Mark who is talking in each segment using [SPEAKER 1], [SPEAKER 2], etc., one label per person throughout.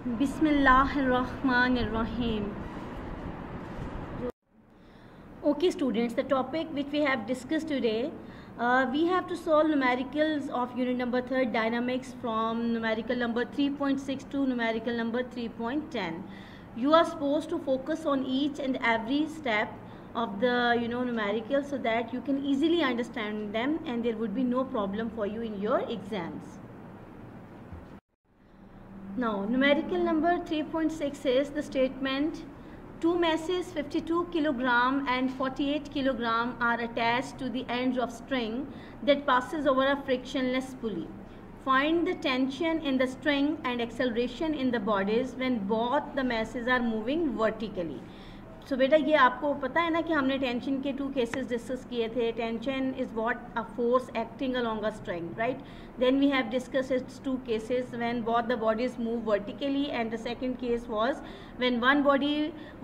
[SPEAKER 1] Bismillahirrahmanirrahim. Okay students, the topic which we have discussed today, we have to solve numericals of unit number 3rd dynamics from numerical number 3.6 to numerical number 3.10. You are supposed to focus on each and every step of the numerical so that you can easily understand them and there would be no problem for you in your exams. Now numerical number 3.6 is the statement: two masses 52 kg and 48 kg are attached to the ends of string that passes over a frictionless pulley. Find the tension in the string and acceleration in the bodies when both the masses are moving vertically. So बेटा ये आपको पता है ना कि हमने tension के 2 cases discuss किए थे. Tension is what a force acting along a string, right. Then we have discussed its 2 cases when both the bodies move vertically, and the second case was when one body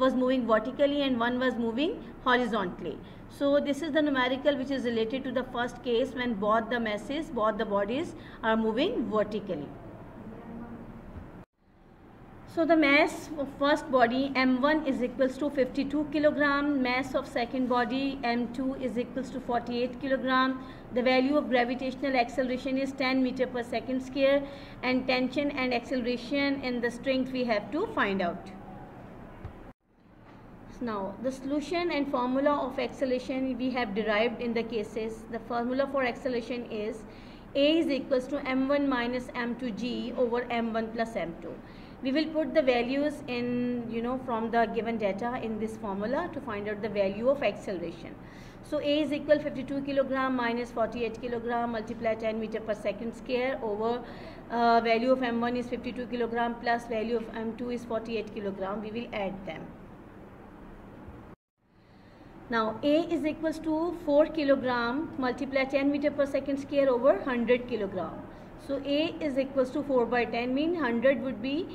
[SPEAKER 1] was moving vertically and one was moving horizontally. So this is the numerical which is related to the first case when both the bodies are moving vertically. So the mass of first body m1 is equals to 52 kg, mass of second body m2 is equals to 48 kg. The value of gravitational acceleration is 10 meter per second square, and tension and acceleration in the string we have to find out. Now the solution and formula of acceleration we have derived in the cases. The formula for acceleration is A is equals to m1 minus m2g over m1 plus m2. We will put the values in from the given data in this formula to find out the value of acceleration. So A is equal 52 kg minus 48 kg multiply 10 meter per second square over value of m1 is 52 kg plus value of m2 is 48 kg. We will add them. Now A is equals to 4 kg multiply 10 meter per second square over 100 kg. So A is equals to 4 by 10, mean 100 would be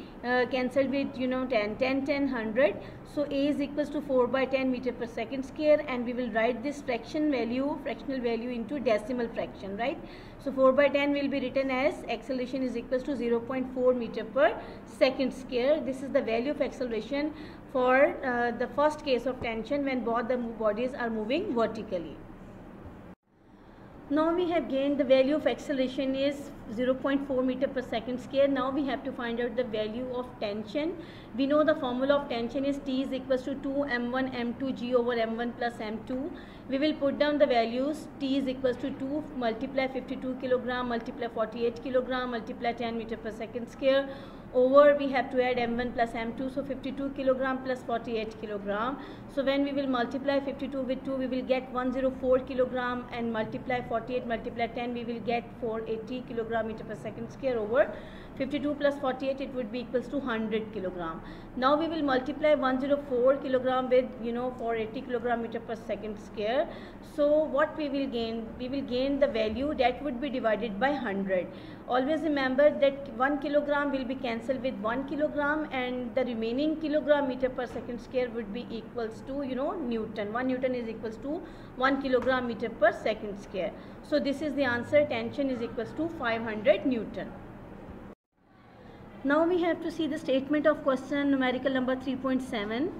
[SPEAKER 1] cancelled with 10, 10, 10, 100. So A is equals to 4 by 10 meter per second square, and we will write this fractional value into decimal fraction, right? So 4 by 10 will be written as acceleration is equals to 0.4 meter per second square. This is the value of acceleration for the first case of tension when both the bodies are moving vertically. Now we have gained the value of acceleration is 0.4 meter per second square. Now we have to find out the value of tension. We know the formula of tension is T is equals to 2 m1 m2 g over m1 plus m2. We will put down the values. T is equals to 2 multiply 52 kg multiply 48 kg multiply 10 meter per second square over we have to add m1 plus m2, so 52 kg plus 48 kg. So when we will multiply 52 with 2 we will get 104 kg, and multiply 48 multiply 10 we will get 480 kg meter per second square over 52 plus 48 it would be equals to 100 kg. Now we will multiply 104 kg with 480 kg meter per second square. So what we will gain? We will gain the value that would be divided by 100. Always remember that 1 kg will be cancelled with 1 kg, and the remaining kilogram meter per second square would be equals to Newton. 1 Newton is equals to 1 kg meter per second square. So this is the answer. Tension is equals to 500 Newton. Now we have to see the statement of question numerical number 3.7.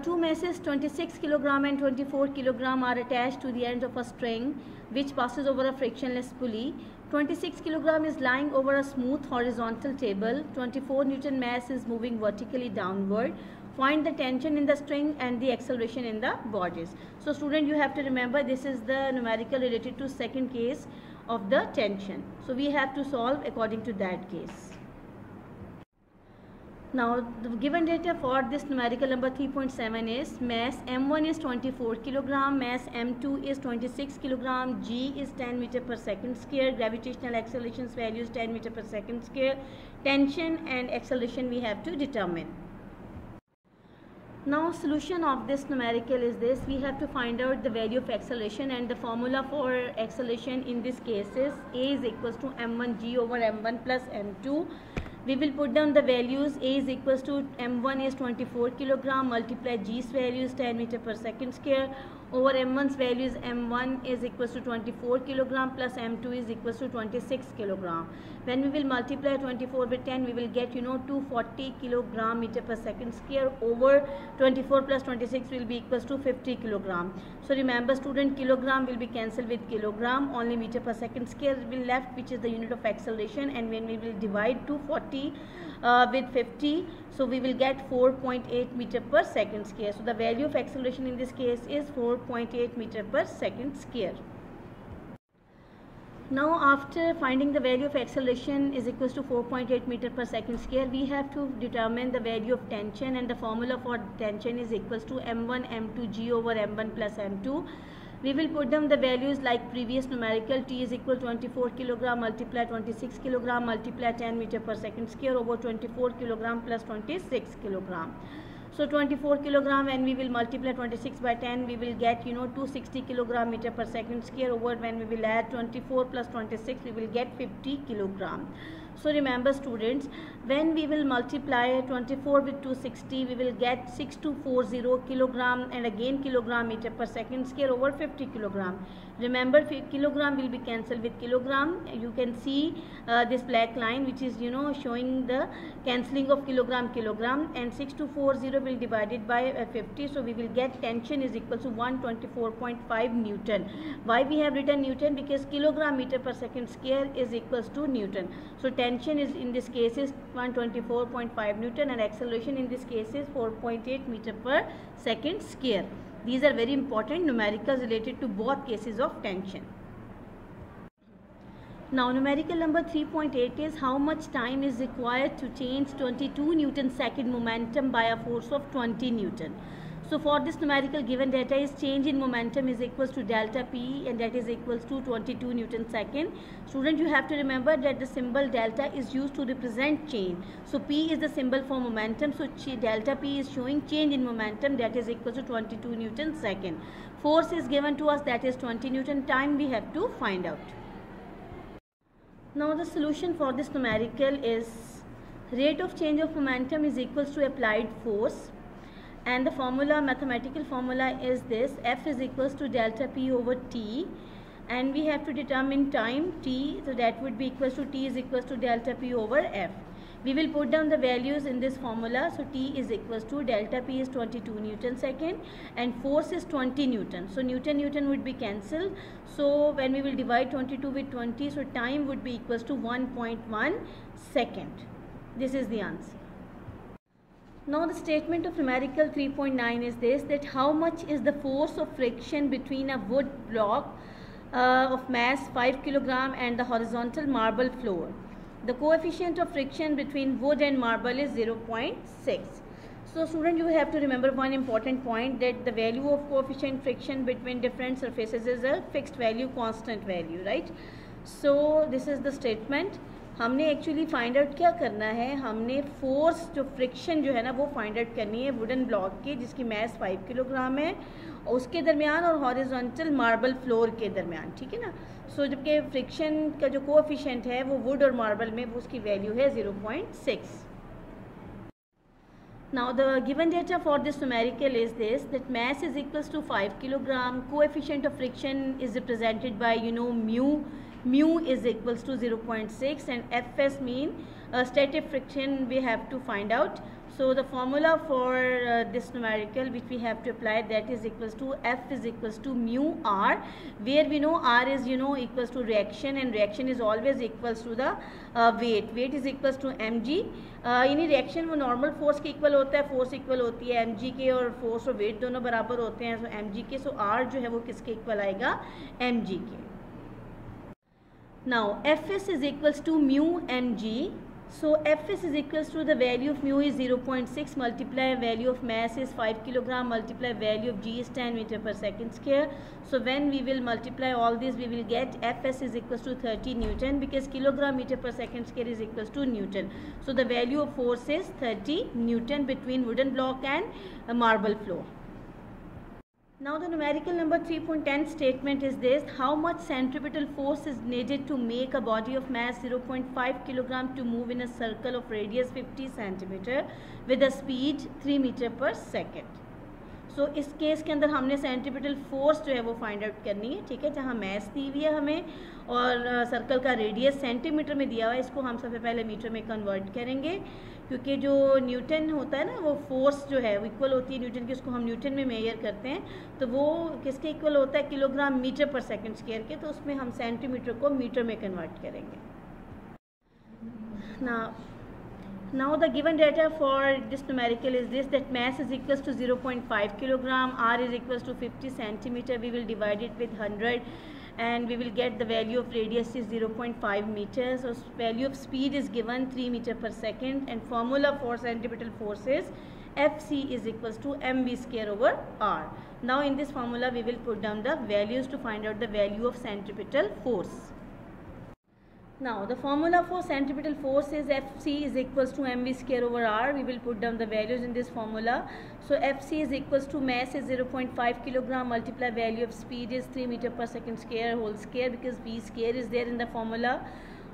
[SPEAKER 1] Two masses 26 kg and 24 kg are attached to the ends of a string which passes over a frictionless pulley. 26 kg is lying over a smooth horizontal table. 24 Newton mass is moving vertically downward. Find the tension in the string and the acceleration in the bodies. So student, you have to remember this is the numerical related to second case of the tension. So we have to solve according to that case. Now the given data for this numerical number 3.7 is mass m1 is 24 kg, mass m2 is 26 kg, g is 10 meter per second square, gravitational acceleration's value is 10 meter per second square, tension and acceleration we have to determine. Now solution of this numerical is this: we have to find out the value of acceleration, and the formula for acceleration in this case is A is equals to m1 g over m1 plus m2. We will put down the values. A is equals to m1 is 24 kg multiply g's value is 10 meter per second square over m1's value is m1 is equals to 24 kilogram plus m2 is equals to 26 kilogram. When we will multiply 24 with 10, we will get 240 kilogram meter per second square over 24 plus 26 will be equals to 50 kilogram. So remember student, kilogram will be cancelled with kilogram, only meter per second square will left, which is the unit of acceleration, and when we will divide 240 with 50, so we will get 4.8 meter per second square. So the value of acceleration in this case is 4.8 meter per second square. Now after finding the value of acceleration is equals to 4.8 meter per second square, we have to determine the value of tension, and the formula for tension is equals to m1 m2 g over m1 plus m2. We will put down the values like previous numerical. T is equal to 24 kilogram multiply 26 kilogram multiply 10 meter per second square over 24 kilogram plus 26 kilogram. So 24 kilogram, when we will multiply 26 by 10, we will get 260 kilogram meter per second square over, when we will add 24 plus 26, we will get 50 kilogram. So remember students, when we will multiply 24 with 260, we will get 6240 kilogram, and again kilogram meter per second square over 50 kilogram. Remember, kilogram will be cancelled with kilogram. You can see this black line which is showing the cancelling of kilogram, and 6240 will divided by 50, so we will get tension is equal to 124.5 Newton. Why we have written Newton? Because kilogram meter per second square is equals to Newton. So tension is in this case is 124.5 Newton, and acceleration in this case is 4.8 meter per second square. These are very important numericals related to both cases of tension. Now numerical number 3.8 is how much time is required to change 22 Newton second momentum by a force of 20 Newton. So for this numerical, given data is change in momentum is equals to delta P, and that is equals to 22 Newton second. Student, you have to remember that the symbol delta is used to represent change. So P is the symbol for momentum. So delta P is showing change in momentum, that is equals to 22 Newton second. Force is given to us, that is 20 Newton. Time we have to find out. Now the solution for this numerical is rate of change of momentum is equals to applied force. And the formula, mathematical formula is this: F is equals to delta P over T, and we have to determine time T, so that would be equals to T is equals to delta P over F. We will put down the values in this formula. So T is equals to delta P is 22 Newton second and force is 20 Newton. So Newton would be cancelled. So when we will divide 22 with 20, so time would be equals to 1.1 second. This is the answer. Now the statement of numerical 3.9 is this, that how much is the force of friction between a wood block of mass 5 kilogram and the horizontal marble floor. The coefficient of friction between wood and marble is 0.6. So student, you have to remember one important point, that the value of coefficient friction between different surfaces is a fixed value, constant value, right? So this is the statement. हमने actually find out क्या करना है, हमने force जो friction जो है ना वो फाइंड आउट करनी है वुडन ब्लॉक की, जिसकी मैस 5 किलोग्राम है, उसके दरमियान और हॉरिजॉन्टल मार्बल फ्लोर के दरमियान, ठीक है ना. सो जबकि फ्रिक्शन का जो कोएफिशिएंट है वो वुड और मार्बल में वो उसकी वैल्यू है 0.6. Now the given data for this numerical is this, that mass is equals to 5 kilogram, coefficient of friction is represented by mu is equals to 0.6, and Fs mean static friction we have to find out. So the formula for this numerical which we have to apply, that is equals to F is equals to mu R, where we know R is equals to reaction, and reaction is always equals to the weight. Weight is equals to mg. यानी reaction वो normal force के equal होता है, force equal होती है mg के, और force और वेट दोनों बराबर होते हैं. सो mg के, सो R जो है वो किसके इक्वल आएगा, mg के. Now Fs is equals to mu mg. So Fs is equals to the value of mu is 0.6 multiply value of mass is 5 kilogram multiply value of g is 10 meter per second square. So when we will multiply all this, we will get Fs is equals to 30 Newton, because kilogram meter per second square is equals to Newton. So the value of force is 30 Newton between wooden block and a marble floor. Now the numerical number 3.10 statement is this: how much centripetal force is needed to make a body of mass 0.5 kilogram to move in a circle of radius 50 centimeter with a speed 3 meter per second. सो इस case के अंदर हमने centripetal force जो है वो find out करनी है, ठीक है। जहाँ मैस दी हुई है हमें और सर्कल का रेडियस सेंटीमीटर में दिया हुआ है, इसको हम सबसे पहले मीटर में कन्वर्ट करेंगे, क्योंकि जो न्यूटन होता है ना, वो फोर्स जो है वो इक्वल होती है न्यूटन की, उसको हम न्यूटन में मेजर करते हैं, तो वो किसके इक्वल होता है, किलोग्राम मीटर पर सेकंड स्क्वायर के, तो उसमें हम सेंटीमीटर को मीटर में कन्वर्ट करेंगे। Now the given data for this numerical is this, that mass is equals to 0.5 kilogram, r is equals to 50 centimeter. We will divide it with 100 and we will get the value of radius is 0.5 meters. So value of speed is given 3 meter per second, and formula for centripetal force is Fc is equals to mv square over r. Now in this formula we will put down the values to find out the value of centripetal force. Now the formula for centripetal force is Fc is equals to mv square over r. We will put down the values in this formula. So Fc is equals to mass is 0.5 kilogram multiply value of speed is 3 meter per second square whole square, because v square is there in the formula,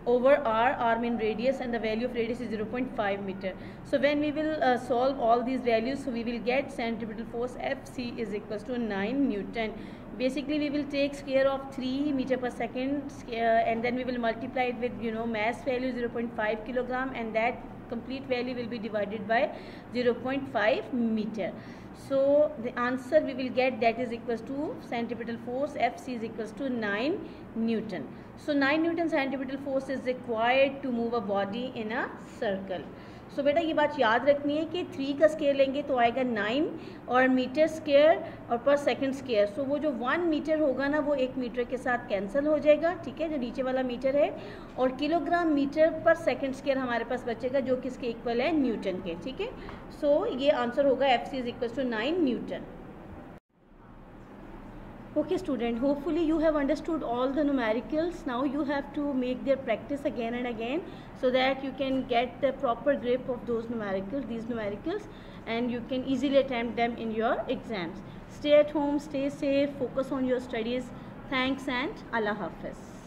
[SPEAKER 1] over r mean radius, and the value of radius is 0.5 meter. So when we will solve all these values, so we will get centripetal force Fc is equals to 9 Newton. Basically we will take square of 3 meter per second and then we will multiply it with mass value 0.5 kilogram, and that complete value will be divided by 0.5 meter. So the answer we will get, that is equals to centripetal force Fc is equals to 9 Newton. So 9 Newton centripetal force is required to move a body in a circle. सो बेटा ये बात याद रखनी है कि 3 का square लेंगे तो आएगा 9 और मीटर स्केयर और पर सेकंड स्केयर। सो वो जो 1 मीटर होगा ना, वो 1 मीटर के साथ कैंसिल हो जाएगा, ठीक है, जो नीचे वाला मीटर है, और किलोग्राम मीटर पर सेकंड स्केयर हमारे पास बचेगा, जो किसके इक्वल है, न्यूटन के, ठीक है। सो ये आंसर होगा Fc is equal to 9 newton. Okay student, hopefully you have understood all the numericals. Now you have to make their practice again and again so that you can get the proper grip of these numericals, and you can easily attempt them in your exams. Stay at home, stay safe, focus on your studies. Thanks and Allah Hafiz.